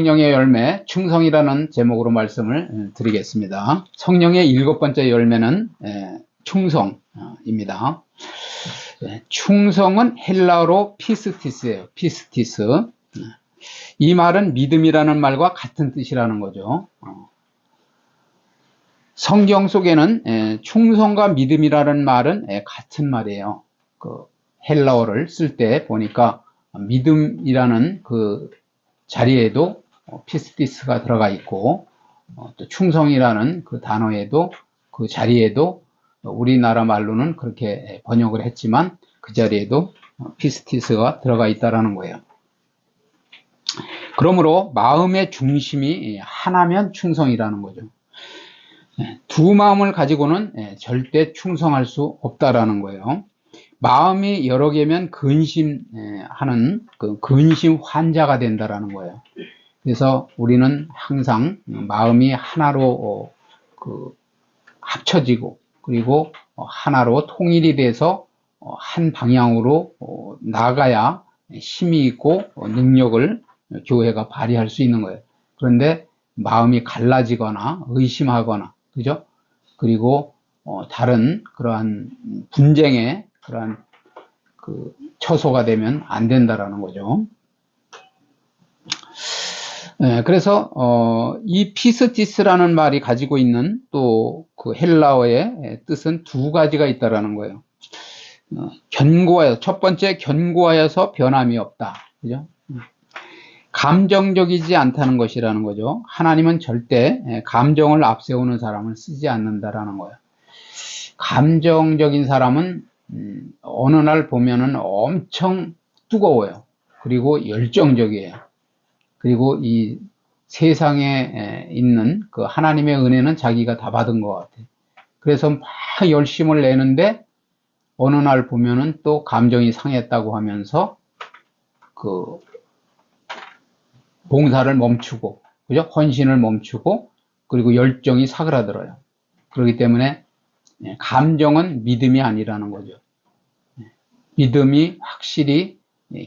성령의 열매, 충성이라는 제목으로 말씀을 드리겠습니다. 성령의 7번째 열매는 충성입니다. 충성은 헬라어로 피스티스예요. 피스티스. 이 말은 믿음이라는 말과 같은 뜻이라는 거죠. 성경 속에는 충성과 믿음이라는 말은 같은 말이에요. 그 헬라어를 쓸 때 보니까 믿음이라는 그 자리에도 피스티스가 들어가 있고, 또 충성이라는 그 단어에도 그 자리에도 우리나라 말로는 그렇게 번역을 했지만 그 자리에도 피스티스가 들어가 있다라는 거예요. 그러므로 마음의 중심이 하나면 충성이라는 거죠. 두 마음을 가지고는 절대 충성할 수 없다라는 거예요. 마음이 여러 개면 근심하는 그 근심 환자가 된다라는 거예요. 그래서 우리는 항상 마음이 하나로 합쳐지고, 그리고 하나로 통일이 돼서 한 방향으로 나가야 힘이 있고 능력을 교회가 발휘할 수 있는 거예요. 그런데 마음이 갈라지거나 의심하거나, 그죠? 그리고 다른 그러한 분쟁에 그러한 그 처소가 되면 안 된다라는 거죠. 그래서 이 피스티스라는 말이 가지고 있는 또 그 헬라어의 뜻은 두 가지가 있다라는 거예요. 견고하여, 첫 번째 견고하여서 변함이 없다, 그죠? 감정적이지 않다는 것이라는 거죠. 하나님은 절대 감정을 앞세우는 사람을 쓰지 않는다라는 거예요. 감정적인 사람은 어느 날 보면은 엄청 뜨거워요. 그리고 열정적이에요. 그리고 이 세상에 있는 그 하나님의 은혜는 자기가 다 받은 것 같아요. 그래서 막 열심을 내는데 어느 날 보면은 또 감정이 상했다고 하면서 그 봉사를 멈추고, 그죠? 헌신을 멈추고, 그리고 열정이 사그라들어요. 그렇기 때문에 감정은 믿음이 아니라는 거죠. 믿음이 확실히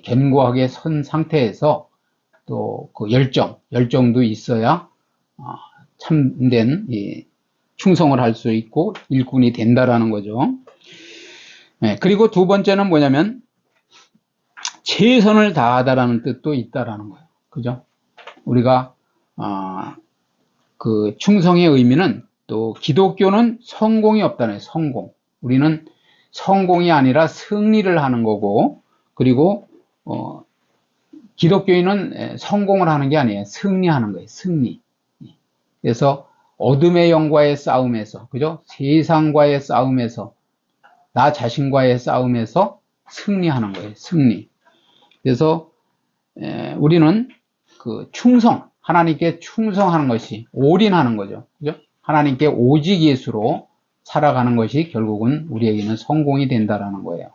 견고하게 선 상태에서 또 그 열정도 있어야 참된 충성을 할 수 있고 일꾼이 된다라는 거죠. 그리고 두 번째는 뭐냐면 최선을 다하다라는 뜻도 있다라는 거예요. 그죠? 우리가 그 충성의 의미는, 또 기독교는 성공이 없다는 거예요. 성공. 우리는 성공이 아니라 승리를 하는 거고, 그리고 기독교인은 성공을 하는 게 아니에요. 승리하는 거예요. 승리. 그래서 어둠의 영과의 싸움에서, 그죠? 세상과의 싸움에서, 나 자신과의 싸움에서 승리하는 거예요. 승리. 그래서 우리는 그 충성, 하나님께 충성하는 것이 올인하는 거죠. 그죠? 하나님께 오직 예수로 살아가는 것이 결국은 우리에게는 성공이 된다라는 거예요.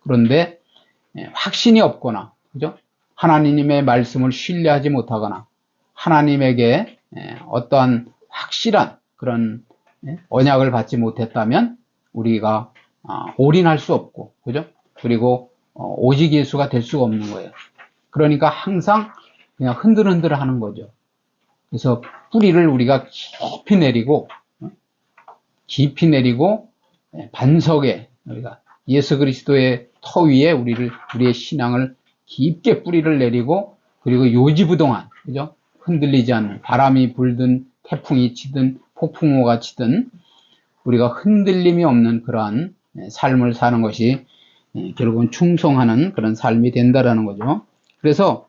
그런데 확신이 없거나, 그죠? 하나님의 말씀을 신뢰하지 못하거나, 하나님에게 어떠한 확실한 그런 언약을 받지 못했다면 우리가 올인할 수 없고, 그죠? 그리고 오직 예수가 될 수가 없는 거예요. 그러니까 항상 그냥 흔들흔들 하는 거죠. 그래서 뿌리를 우리가 깊이 내리고 반석에, 우리가 예수 그리스도의 터 위에 우리의 신앙을 깊게 뿌리를 내리고, 그리고 요지부동한, 그죠? 흔들리지 않는, 바람이 불든 태풍이 치든 폭풍우가 치든 우리가 흔들림이 없는 그러한 삶을 사는 것이 결국은 충성하는 그런 삶이 된다라는 거죠. 그래서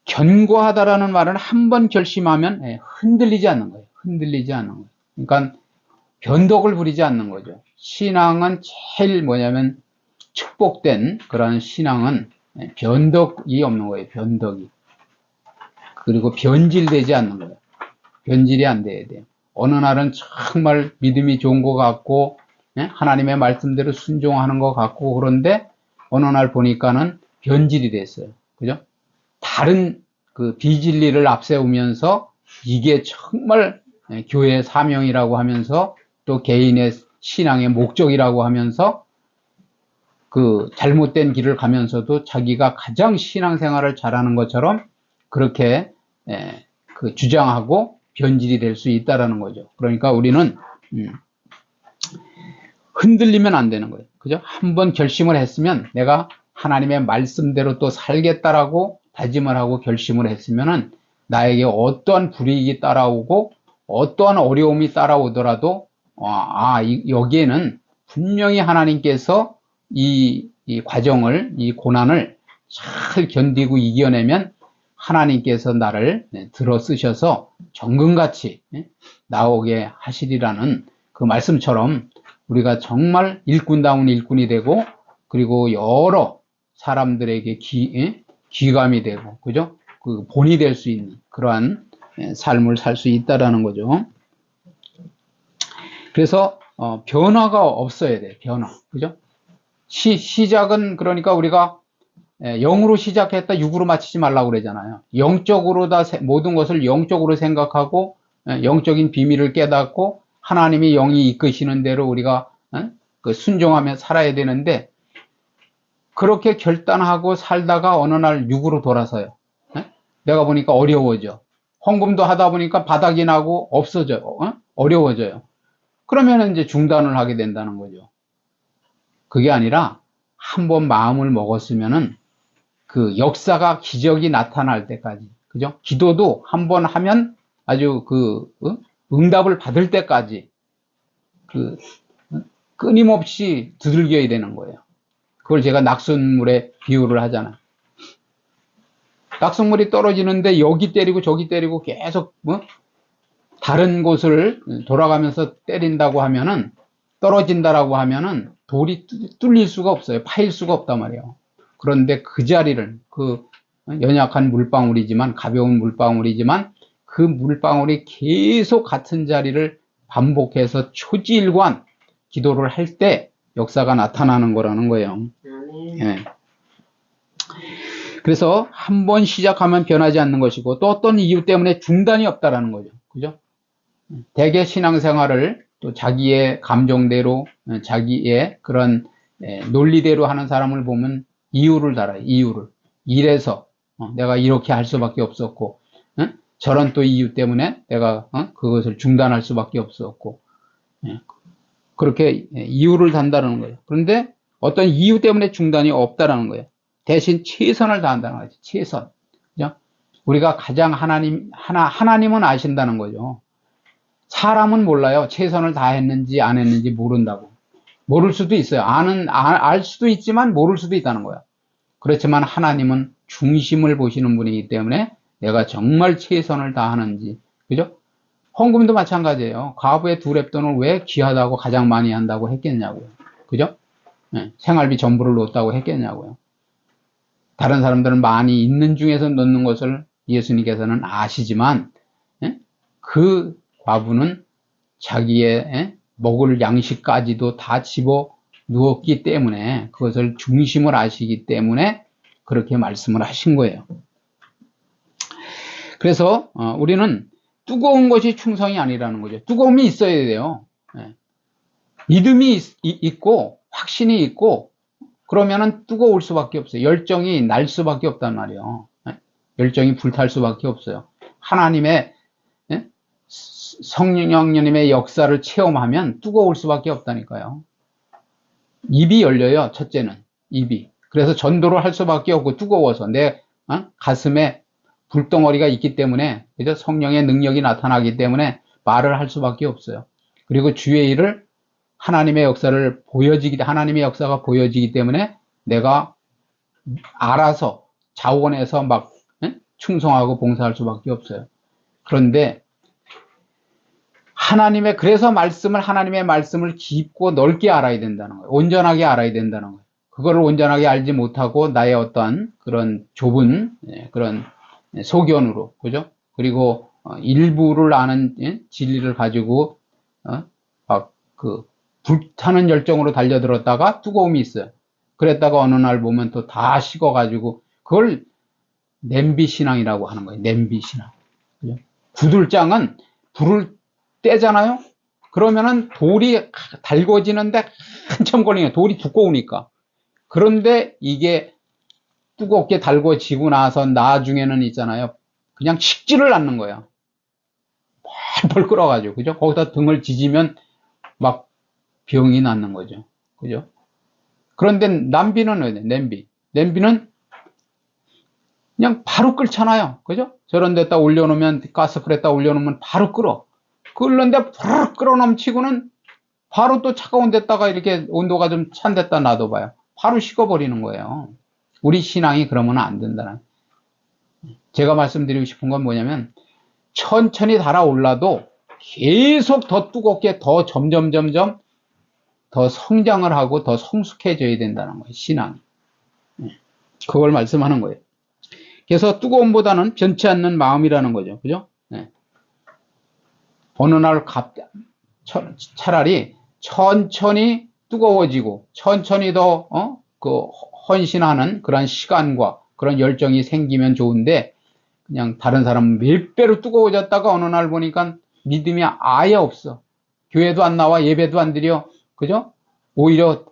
견고하다라는 말은 한 번 결심하면 흔들리지 않는 거예요. 흔들리지 않는 거예요. 그러니까 변덕을 부리지 않는 거죠. 신앙은 제일 뭐냐면 축복된 그런 신앙은 변덕이 없는 거예요. 변덕이. 그리고 변질되지 않는 거예요. 변질이 안 돼야 돼요. 어느 날은 정말 믿음이 좋은 것 같고 하나님의 말씀대로 순종하는 것 같고, 그런데 어느 날 보니까는 변질이 됐어요. 그죠? 다른 그 비진리를 앞세우면서 이게 정말 교회의 사명이라고 하면서 또 개인의 신앙의 목적이라고 하면서 그 잘못된 길을 가면서도 자기가 가장 신앙생활을 잘하는 것처럼 그렇게 그 주장하고 변질이 될 수 있다라는 거죠. 그러니까 우리는 흔들리면 안 되는 거예요. 그죠? 한번 결심을 했으면 내가 하나님의 말씀대로 또 살겠다라고 다짐을 하고 결심을 했으면은 나에게 어떠한 불이익이 따라오고 어떠한 어려움이 따라오더라도 여기에는 분명히 하나님께서 이 과정을, 이 고난을 잘 견디고 이겨내면 하나님께서 나를 들어 쓰셔서 정금같이 나오게 하시리라는 그 말씀처럼 우리가 정말 일꾼다운 일꾼이 되고 그리고 여러 사람들에게 귀감이 되고 그죠? 그 본이 될 수 있는 그러한 삶을 살 수 있다라는 거죠. 그래서 변화가 없어야 돼. 변화. 그죠? 시작은 그러니까 우리가 0으로 시작했다 6으로 마치지 말라고 그러잖아요. 영적으로 다 모든 것을 영적으로 생각하고 영적인 비밀을 깨닫고 하나님이 영이 이끄시는 대로 우리가 그 순종하며 살아야 되는데 그렇게 결단하고 살다가 어느 날 6으로 돌아서요. 내가 보니까 어려워져. 헌금도 하다 보니까 바닥이 나고 없어져요. 어려워져요. 그러면 이제 중단을 하게 된다는 거죠. 그게 아니라 한번 마음을 먹었으면은 그 역사가 기적이 나타날 때까지, 그죠? 기도도 한번 하면 아주 응답을 받을 때까지 끊임없이 두들겨야 되는 거예요. 그걸 제가 낙숫물에 비유를 하잖아요. 낙숫물이 떨어지는데 여기 때리고 저기 때리고 계속 다른 곳을 돌아가면서 때린다고 하면은 떨어진다라고 하면은 돌이 뚫릴 수가 없어요. 파일 수가 없단 말이에요. 그런데 그 자리를 연약한 물방울이지만 가벼운 물방울이지만 그 물방울이 계속 같은 자리를 반복해서 초지일관 기도를 할 때 역사가 나타나는 거라는 거예요. 네. 그래서 한번 시작하면 변하지 않는 것이고 또 어떤 이유 때문에 중단이 없다라는 거죠. 그죠? 대개 신앙생활을 또 자기의 감정대로 자기의 그런 논리대로 하는 사람을 보면 이유를 달아요. 이유를. 이래서 내가 이렇게 할 수밖에 없었고 저런 또 이유 때문에 내가 그것을 중단할 수밖에 없었고 그렇게 이유를 단다는 거예요. 그런데 어떤 이유 때문에 중단이 없다라는 거예요. 대신 최선을 다한다는 거죠. 최선. 그죠? 우리가 가장 하나님은 아신다는 거죠. 사람은 몰라요. 최선을 다했는지 안 했는지 모른다고. 모를 수도 있어요. 알 수도 있지만 모를 수도 있다는 거예요. 그렇지만 하나님은 중심을 보시는 분이기 때문에 내가 정말 최선을 다하는지, 그죠? 헌금도 마찬가지예요. 과부의 2렙돈을 왜 귀하다고 가장 많이 한다고 했겠냐고요. 그죠? 생활비 전부를 놓았다고 했겠냐고요. 다른 사람들은 많이 있는 중에서 넣는 것을 예수님께서는 아시지만 그 과부는 자기의 먹을 양식까지도 다 집어 누웠기 때문에 그것을 중심을 아시기 때문에 그렇게 말씀을 하신 거예요. 그래서 우리는 뜨거운 것이 충성이 아니라는 거죠. 뜨거움이 있어야 돼요. 믿음이 있고 확신이 있고 그러면은 뜨거울 수밖에 없어요. 열정이 날 수밖에 없단 말이에요. 열정이 불탈 수밖에 없어요. 하나님의 성령님의 역사를 체험하면 뜨거울 수밖에 없다니까요. 입이 열려요. 첫째는 입이. 그래서 전도를 할 수밖에 없고 뜨거워서 내 가슴에 불덩어리가 있기 때문에 그죠? 성령의 능력이 나타나기 때문에 말을 할 수밖에 없어요. 그리고 주의 일을 하나님의 하나님의 역사가 보여지기 때문에 내가 알아서 자원해서 막 충성하고 봉사할 수밖에 없어요. 그런데 그래서 하나님의 말씀을 깊고 넓게 알아야 된다는 거예요. 온전하게 알아야 된다는 거예요. 그거를 온전하게 알지 못하고 나의 어떠한 그런 좁은 그런 소견으로, 그죠? 그리고 일부를 아는 진리를 가지고 막 불타는 열정으로 달려들었다가 뜨거움이 있어요. 그랬다가 어느 날 보면 또 다 식어가지고 그걸 냄비신앙이라고 하는 거예요. 냄비신앙. 그죠? 구들장은 불을 떼잖아요? 그러면은 돌이 달궈지는데 한참 걸리네요. 돌이 두꺼우니까. 그런데 이게 뜨겁게 달궈지고 나서 나중에는 있잖아요. 그냥 식지를 않는 거예요. 펄펄 끓어가지고, 그죠? 거기다 등을 지지면 막 병이 낫는 거죠. 그죠? 그런데 냄비는 왜 돼? 냄비는 그냥 바로 끓잖아요. 그죠? 저런 데다 올려놓으면, 가스불에다 올려놓으면 바로 끓어. 끓는데 부르르 끓어 넘치고는 바로 또 차가운 데다가 이렇게 온도가 좀 찬 데다 놔둬봐요. 바로 식어버리는 거예요. 우리 신앙이 그러면 안 된다는. 제가 말씀드리고 싶은 건 뭐냐면, 천천히 달아올라도 계속 더 뜨겁게 더 점점 더 성장을 하고 더 성숙해져야 된다는 거예요. 신앙이. 그걸 말씀하는 거예요. 그래서 뜨거움보다는 변치 않는 마음이라는 거죠. 그죠? 네. 어느 날 차라리 천천히 뜨거워지고 천천히 더 헌신하는 그런 시간과 그런 열정이 생기면 좋은데, 그냥 다른 사람은 몇 배로 뜨거워졌다가 어느 날 보니까 믿음이 아예 없어. 교회도 안 나와, 예배도 안 드려. 그죠? 오히려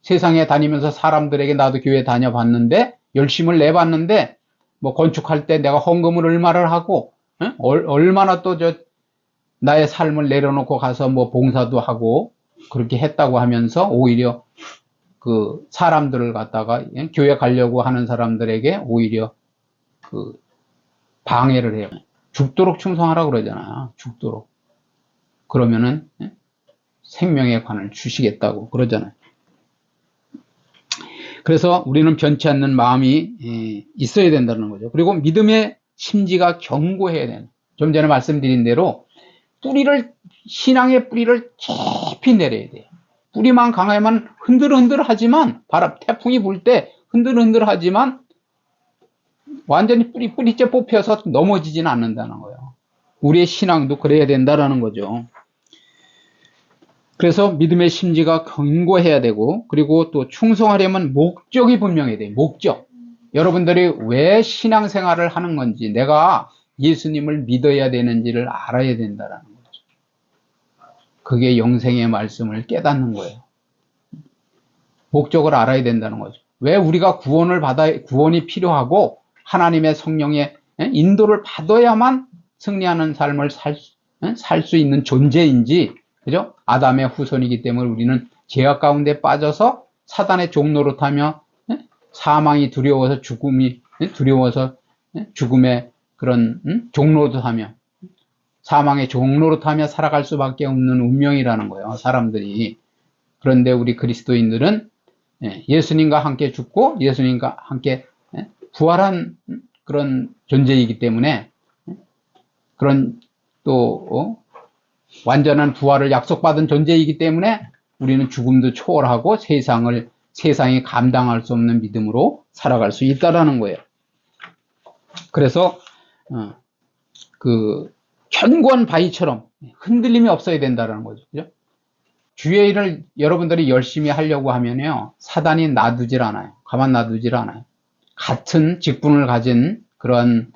세상에 다니면서 사람들에게 나도 교회 다녀봤는데 열심을 내봤는데 뭐 건축할 때 내가 헌금을 얼마를 하고 얼마나 또 나의 삶을 내려놓고 가서 뭐 봉사도 하고 그렇게 했다고 하면서 오히려 그 사람들을 갖다가 교회 가려고 하는 사람들에게 오히려 그 방해를 해요. 죽도록 충성하라 그러잖아. 죽도록. 그러면은 생명의 관을 주시겠다고 그러잖아요. 그래서 우리는 변치 않는 마음이 있어야 된다는 거죠. 그리고 믿음의 심지가 견고해야 되는. 좀 전에 말씀드린 대로 신앙의 뿌리를 깊이 내려야 돼요. 뿌리만 강하면 흔들흔들 하지만, 태풍이 불 때 흔들흔들 하지만 완전히 뿌리째 뽑혀서 넘어지지는 않는다는 거예요. 우리의 신앙도 그래야 된다는 거죠. 그래서 믿음의 심지가 견고해야 되고, 그리고 또 충성하려면 목적이 분명해야 돼요. 목적. 여러분들이 왜 신앙생활을 하는 건지, 내가 예수님을 믿어야 되는지를 알아야 된다는 거죠. 그게 영생의 말씀을 깨닫는 거예요. 목적을 알아야 된다는 거죠. 왜 우리가 구원이 필요하고 하나님의 성령의 인도를 받아야만 승리하는 삶을 살 수 있는 존재인지, 그죠? 아담의 후손이기 때문에 우리는 죄악 가운데 빠져서 사단의 종노릇하며 사망이 두려워서 죽음의 그런 종노릇하며 사망의 종노릇하며 살아갈 수밖에 없는 운명이라는 거예요. 사람들이. 그런데 우리 그리스도인들은 예수님과 함께 죽고 예수님과 함께 부활한 그런 존재이기 때문에, 그런 또 완전한 부활을 약속받은 존재이기 때문에 우리는 죽음도 초월하고 세상이 감당할 수 없는 믿음으로 살아갈 수 있다라는 거예요. 그래서 그 견고한 바위처럼 흔들림이 없어야 된다는 거죠. 그죠? 주의 일을 여러분들이 열심히 하려고 하면요, 사단이 놔두질 않아요. 가만 놔두질 않아요. 같은 직분을 가진 그런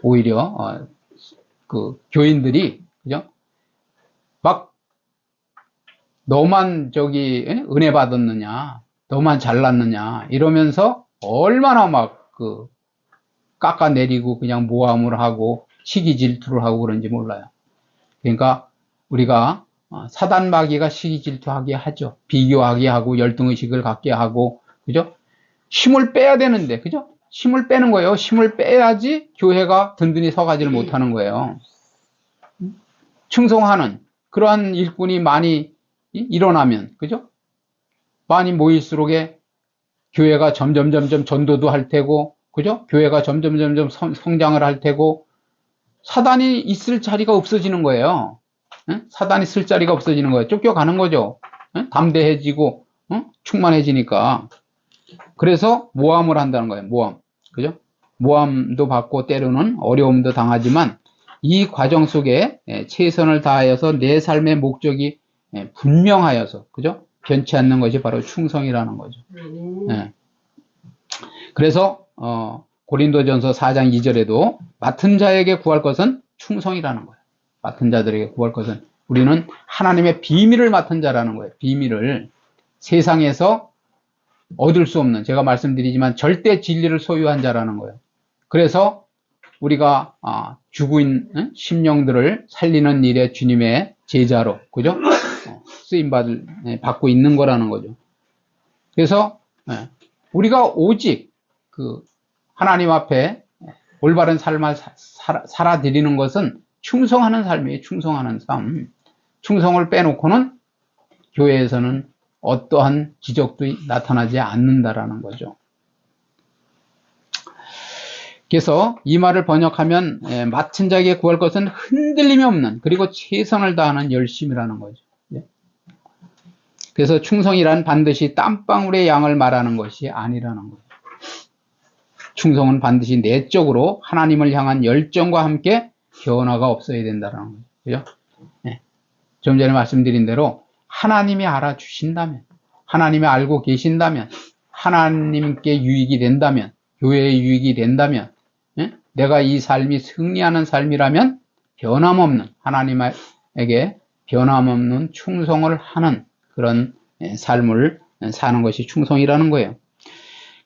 오히려 그 교인들이, 그죠? 막 너만 은혜 받았느냐, 너만 잘났느냐 이러면서 얼마나 막 깎아내리고 그냥 모함을 하고 시기 질투를 하고 그런지 몰라요. 그러니까 우리가 사단 마귀가 시기 질투하게 하죠. 비교하게 하고 열등의식을 갖게 하고, 그죠? 힘을 빼야 되는데, 그죠? 힘을 빼는 거예요. 힘을 빼야지 교회가 든든히 서가지를 못하는 거예요. 충성하는 그러한 일꾼이 많이 일어나면, 그죠? 많이 모일수록에 교회가 점점 전도도 할 테고, 그죠? 교회가 점점 성장을 할 테고, 사단이 있을 자리가 없어지는 거예요. 사단이 쓸 자리가 없어지는 거예요. 쫓겨가는 거죠. 담대해지고 충만해지니까. 그래서 모함을 한다는 거예요. 모함. 그죠? 모함도 받고 때로는 어려움도 당하지만 이 과정 속에 최선을 다하여서 내 삶의 목적이 분명하여서, 그죠? 변치 않는 것이 바로 충성이라는 거죠. 그래서 고린도전서 4장 2절에도 맡은 자에게 구할 것은 충성이라는 거예요. 맡은 자들에게 구할 것은, 우리는 하나님의 비밀을 맡은 자라는 거예요. 비밀을 세상에서 얻을 수 없는, 제가 말씀드리지만 절대 진리를 소유한 자라는 거예요. 그래서 우리가 죽고 있는 심령들을 살리는 일에 주님의 제자로, 그죠? 받고 있는 거라는 거죠. 그래서 우리가 오직 그 하나님 앞에 올바른 삶을 살아드리는 것은 충성하는 삶이에요. 충성하는 삶. 충성을 빼놓고는 교회에서는 어떠한 기적도 나타나지 않는다라는 거죠. 그래서 이 말을 번역하면 맡은 자에게 구할 것은 흔들림이 없는, 그리고 최선을 다하는 열심이라는 거죠. 그래서 충성이란 반드시 땀방울의 양을 말하는 것이 아니라는 거예요. 충성은 반드시 내적으로 하나님을 향한 열정과 함께 변화가 없어야 된다는 거죠. 그죠? 좀 전에 말씀드린 대로 하나님이 알아주신다면, 하나님이 알고 계신다면, 하나님께 유익이 된다면, 교회에 유익이 된다면, 내가 이 삶이 승리하는 삶이라면 변함없는, 하나님에게 변함없는 충성을 하는 그런 삶을 사는 것이 충성이라는 거예요.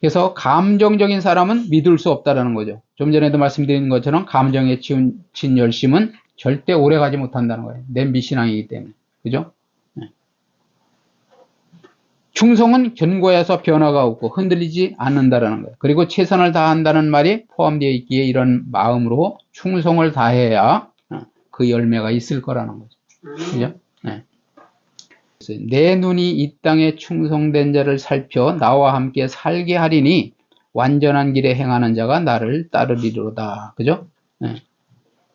그래서 감정적인 사람은 믿을 수 없다라는 거죠. 좀 전에도 말씀드린 것처럼 감정에 치우친 열심은 절대 오래 가지 못한다는 거예요. 냄비신앙이기 때문에. 그죠? 충성은 견고해서 변화가 없고 흔들리지 않는다라는 거예요. 그리고 최선을 다한다는 말이 포함되어 있기에 이런 마음으로 충성을 다해야 그 열매가 있을 거라는 거죠. 그죠? 내 눈이 이 땅에 충성된 자를 살펴 나와 함께 살게 하리니 완전한 길에 행하는 자가 나를 따르리로다. 그죠?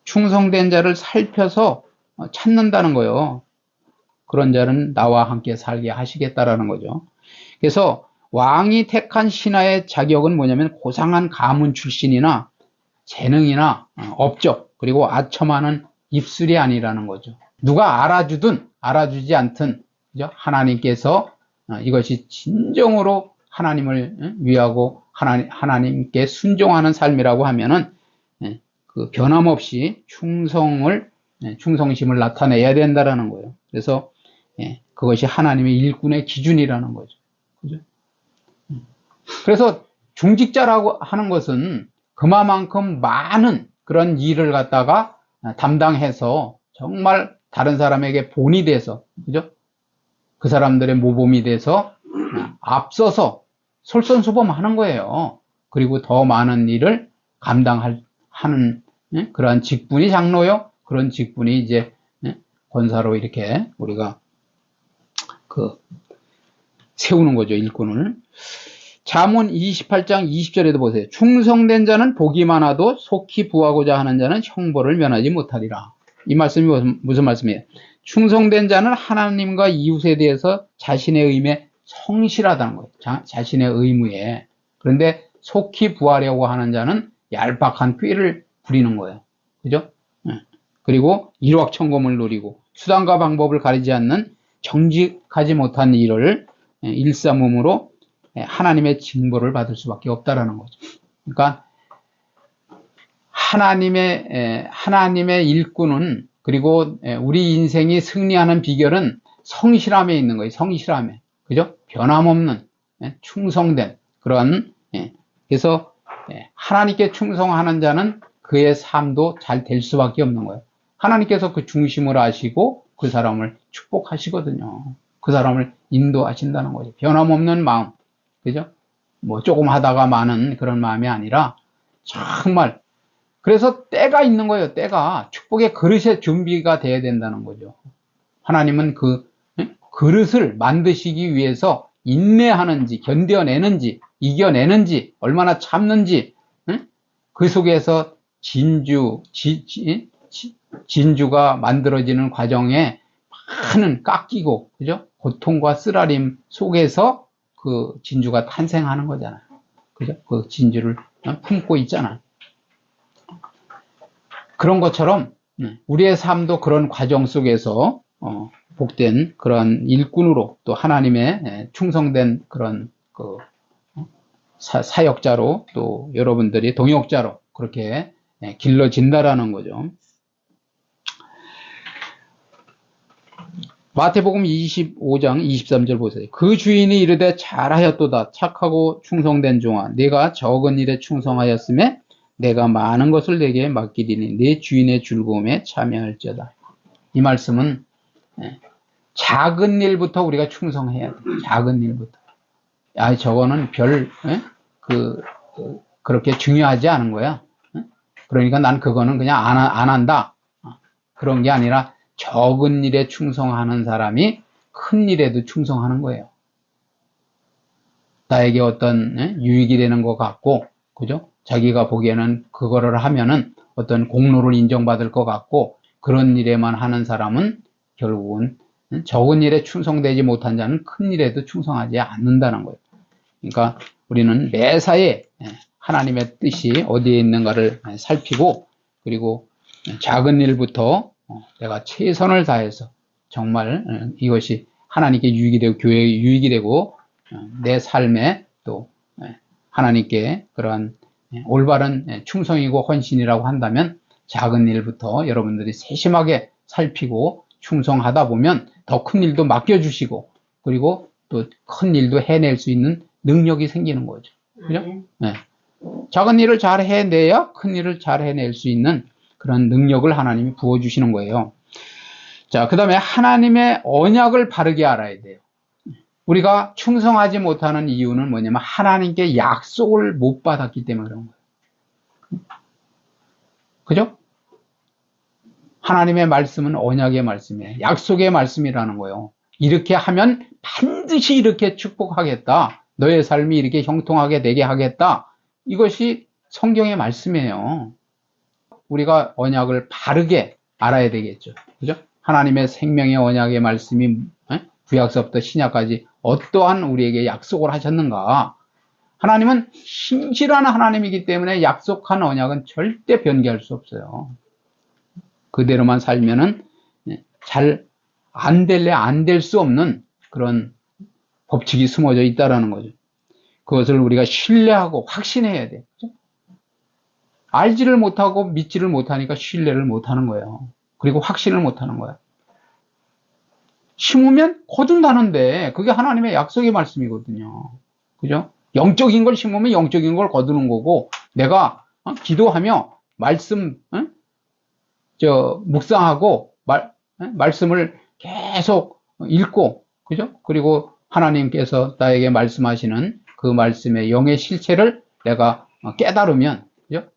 충성된 자를 살펴서 찾는다는 거예요. 그런 자는 나와 함께 살게 하시겠다라는 거죠. 그래서 왕이 택한 신하의 자격은 뭐냐면 고상한 가문 출신이나 재능이나 업적, 그리고 아첨하는 입술이 아니라는 거죠. 누가 알아주든 알아주지 않든, 그죠? 하나님께서 이것이 진정으로 하나님을 위하고 하나님께 순종하는 삶이라고 하면은 그 변함없이 충성심을 나타내야 된다라는 거예요. 그래서 그것이 하나님의 일꾼의 기준이라는 거죠. 그죠? 그래서 중직자라고 하는 것은 그만큼 많은 그런 일을 갖다가 담당해서 정말 다른 사람에게 본이 돼서, 그죠? 그 사람들의 모범이 돼서 앞서서 솔선수범하는 거예요. 그리고 더 많은 일을 감당하는 그러한 직분이 장로요. 그런 직분이 이제 권사로 이렇게 우리가 세우는 거죠, 일꾼을. 잠언 28장 20절에도 보세요. 충성된 자는 복이 많아도 속히 부하고자 하는 자는 형벌을 면하지 못하리라. 이 말씀이 무슨 말씀이에요? 충성된 자는 하나님과 이웃에 대해서 자신의 의무에 성실하다는 거예요. 자신의 의무에. 그런데 속히 부하려고 하는 자는 얄팍한 꾀를 부리는 거예요. 그죠? 그리고 일확천금을 노리고 수단과 방법을 가리지 않는 정직하지 못한 일을 일삼음으로 하나님의 징벌을 받을 수밖에 없다라는 거죠. 그러니까 하나님의 일꾼은, 그리고 우리 인생이 승리하는 비결은 성실함에 있는 거예요. 성실함에. 그죠? 변함없는 충성된 그런, 그래서 하나님께 충성하는 자는 그의 삶도 잘 될 수밖에 없는 거예요. 하나님께서 그 중심을 아시고 그 사람을 축복하시거든요. 그 사람을 인도하신다는 거죠. 변함없는 마음. 그죠? 뭐 조금 하다가 마는 그런 마음이 아니라 정말, 그래서 때가 있는 거예요. 때가 축복의 그릇의 준비가 돼야 된다는 거죠. 하나님은 그 그릇을 만드시기 위해서 인내하는지, 견뎌내는지, 이겨내는지, 얼마나 참는지, 그 속에서 진주가 만들어지는 과정에 많은 깎이고, 그죠? 고통과 쓰라림 속에서 그 진주가 탄생하는 거잖아요. 그죠? 그 진주를 품고 있잖아요. 그런 것처럼 우리의 삶도 그런 과정 속에서 복된 그런 일꾼으로, 또 하나님의 충성된 그런 사역자로, 또 여러분들이 동역자로 그렇게 길러진다라는 거죠. 마태복음 25장 23절 보세요. 그 주인이 이르되 잘하였도다. 착하고 충성된 종아, 네가 적은 일에 충성하였음에 내가 많은 것을 내게 맡기리니 내 주인의 즐거움에 참여할지어다. 이 말씀은 작은 일부터 우리가 충성해야 돼. 작은 일부터. 저거는 그렇게 중요하지 않은 거야. 그러니까 난 그거는 그냥 안 한다. 그런 게 아니라 적은 일에 충성하는 사람이 큰 일에도 충성하는 거예요. 나에게 어떤 유익이 되는 것 같고, 그죠? 자기가 보기에는 그거를 하면은 어떤 공로를 인정받을 것 같고, 그런 일에만 하는 사람은 결국은 적은 일에 충성되지 못한 자는 큰 일에도 충성하지 않는다는 거예요. 그러니까 우리는 매사에 하나님의 뜻이 어디에 있는가를 살피고, 그리고 작은 일부터 내가 최선을 다해서 정말 이것이 하나님께 유익이 되고 교회에 유익이 되고 내 삶에 또 하나님께 그러한 올바른 충성이고 헌신이라고 한다면 작은 일부터 여러분들이 세심하게 살피고 충성하다 보면 더 큰 일도 맡겨주시고 그리고 또 큰 일도 해낼 수 있는 능력이 생기는 거죠. 그죠? 네. 작은 일을 잘 해내야 큰 일을 잘 해낼 수 있는 그런 능력을 하나님이 부어주시는 거예요. 자, 그 다음에 하나님의 언약을 바르게 알아야 돼요. 우리가 충성하지 못하는 이유는 뭐냐면 하나님께 약속을 못 받았기 때문에 그런 거예요. 그죠? 하나님의 말씀은 언약의 말씀이에요. 약속의 말씀이라는 거예요. 이렇게 하면 반드시 이렇게 축복하겠다. 너의 삶이 이렇게 형통하게 되게 하겠다. 이것이 성경의 말씀이에요. 우리가 언약을 바르게 알아야 되겠죠. 그죠? 하나님의 생명의 언약의 말씀이 구약서부터 신약까지 어떠한 우리에게 약속을 하셨는가. 하나님은 신실한 하나님이기 때문에 약속한 언약은 절대 변개할 수 없어요. 그대로만 살면은 잘 안 될래 안 될 수 없는 그런 법칙이 숨어져 있다라는 거죠. 그것을 우리가 신뢰하고 확신해야 돼요. 그렇죠? 알지를 못하고 믿지를 못하니까 신뢰를 못하는 거예요. 그리고 확신을 못하는 거예요. 심으면 거둔다는데 그게 하나님의 약속의 말씀이거든요. 그죠? 영적인 걸 심으면 영적인 걸 거두는 거고 내가 기도하며 말씀 묵상하고 말씀을 계속 읽고 그죠? 그리고 하나님께서 나에게 말씀하시는 그 말씀의 영의 실체를 내가 깨달으면 그죠?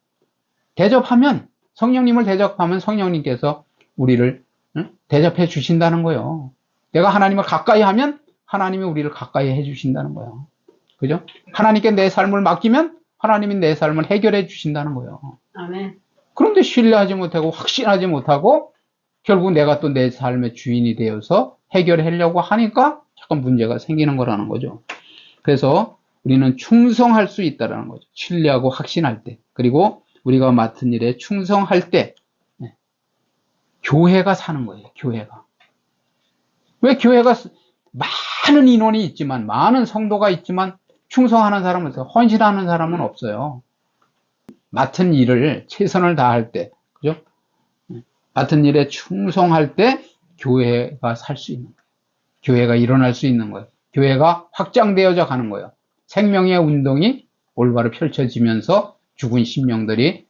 대접하면 성령님을 대접하면 성령님께서 우리를 대접해 주신다는 거예요. 내가 하나님을 가까이 하면 하나님이 우리를 가까이 해 주신다는 거예요. 그죠? 하나님께 내 삶을 맡기면 하나님이 내 삶을 해결해 주신다는 거예요. 아멘. 그런데 신뢰하지 못하고 확신하지 못하고 결국 내가 또 내 삶의 주인이 되어서 해결하려고 하니까 잠깐 문제가 생기는 거라는 거죠. 그래서 우리는 충성할 수 있다는 거죠. 신뢰하고 확신할 때. 그리고 우리가 맡은 일에 충성할 때 교회가 사는 거예요. 교회가. 왜 교회가 많은 인원이 있지만 많은 성도가 있지만 충성하는 사람은 없어요. 헌신하는 사람은 없어요. 맡은 일을 최선을 다할 때 그죠? 맡은 일에 충성할 때 교회가 살 수 있는 거예요. 교회가 일어날 수 있는 거예요. 교회가 확장되어져 가는 거예요. 생명의 운동이 올바로 펼쳐지면서 죽은 심령들이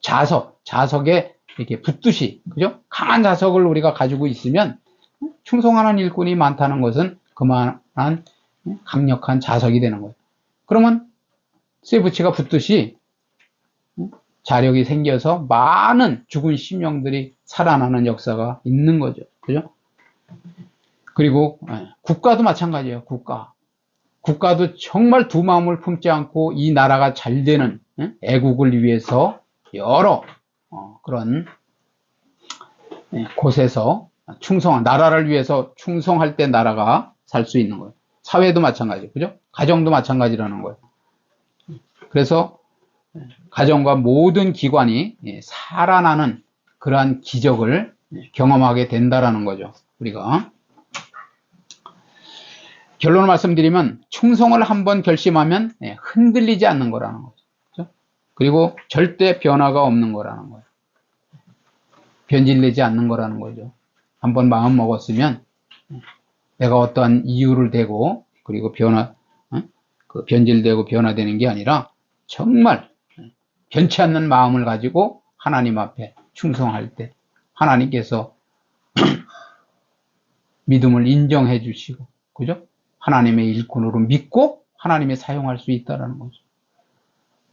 자석에 이렇게 붙듯이, 그죠? 강한 자석을 우리가 가지고 있으면 충성하는 일꾼이 많다는 것은 그만한 강력한 자석이 되는 거예요. 그러면 쇠붙이가 붙듯이 자력이 생겨서 많은 죽은 심령들이 살아나는 역사가 있는 거죠. 그죠? 그리고 국가도 마찬가지예요. 국가도 정말 두 마음을 품지 않고 이 나라가 잘 되는 애국을 위해서 여러 그런 곳에서 나라를 위해서 충성할 때 나라가 살 수 있는 거예요. 사회도 마찬가지예요. 그죠? 가정도 마찬가지라는 거예요. 그래서 가정과 모든 기관이 살아나는 그러한 기적을 경험하게 된다라는 거죠. 우리가 결론을 말씀드리면 충성을 한번 결심하면 흔들리지 않는 거라는 거죠. 그렇죠? 그리고 절대 변화가 없는 거라는 거예요. 변질되지 않는 거라는 거죠. 한번 마음 먹었으면 내가 어떠한 이유를 대고 그리고 변질되고 변화되는 게 아니라 정말 변치 않는 마음을 가지고 하나님 앞에 충성할 때 하나님께서 믿음을 인정해 주시고, 그죠? 하나님의 일꾼으로 믿고 하나님이 사용할 수 있다라는 거죠.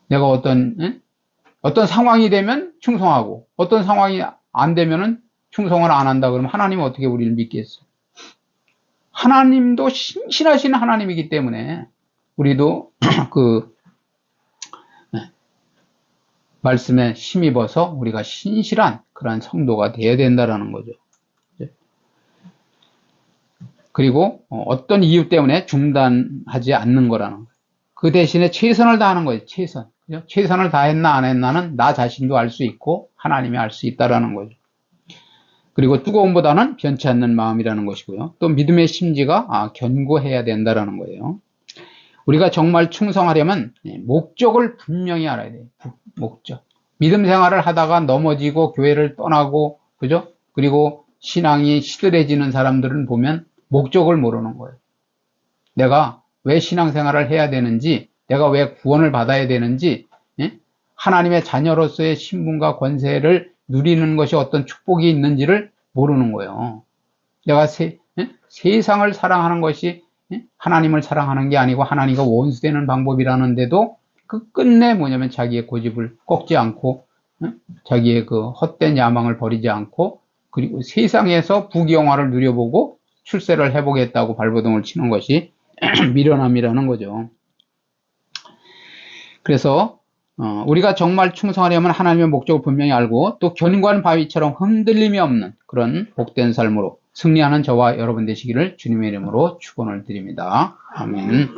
내가 어떤 상황이 되면 충성하고 어떤 상황이 안 되면은 충성을 안 한다 그러면 하나님은 어떻게 우리를 믿겠어요? 하나님도 신실하신 하나님이기 때문에 우리도 그 말씀에 힘입어서 우리가 신실한 그러한 성도가 되어야 된다라는 거죠. 그리고 어떤 이유 때문에 중단하지 않는 거라는 거예요. 그 대신에 최선을 다하는 거예요. 최선. 그죠? 최선을 다했나 안 했나는 나 자신도 알 수 있고 하나님이 알 수 있다라는 거죠. 그리고 뜨거움보다는 변치 않는 마음이라는 것이고요. 또 믿음의 심지가 견고해야 된다라는 거예요. 우리가 정말 충성하려면 목적을 분명히 알아야 돼요. 목적. 믿음 생활을 하다가 넘어지고 교회를 떠나고, 그죠? 그리고 신앙이 시들해지는 사람들은 보면 목적을 모르는 거예요. 내가 왜 신앙생활을 해야 되는지, 내가 왜 구원을 받아야 되는지, 하나님의 자녀로서의 신분과 권세를 누리는 것이 어떤 축복이 있는지를 모르는 거예요. 내가 세상을 사랑하는 것이 하나님을 사랑하는 게 아니고 하나님과 원수되는 방법이라는데도 그 끝내 뭐냐면 자기의 고집을 꺾지 않고 자기의 그 헛된 야망을 버리지 않고 그리고 세상에서 부귀영화를 누려보고 출세를 해보겠다고 발버둥을 치는 것이 미련함이라는 거죠. 그래서 우리가 정말 충성하려면 하나님의 목적을 분명히 알고 또 견고한 바위처럼 흔들림이 없는 그런 복된 삶으로 승리하는 저와 여러분 되시기를 주님의 이름으로 축원을 드립니다. 아멘.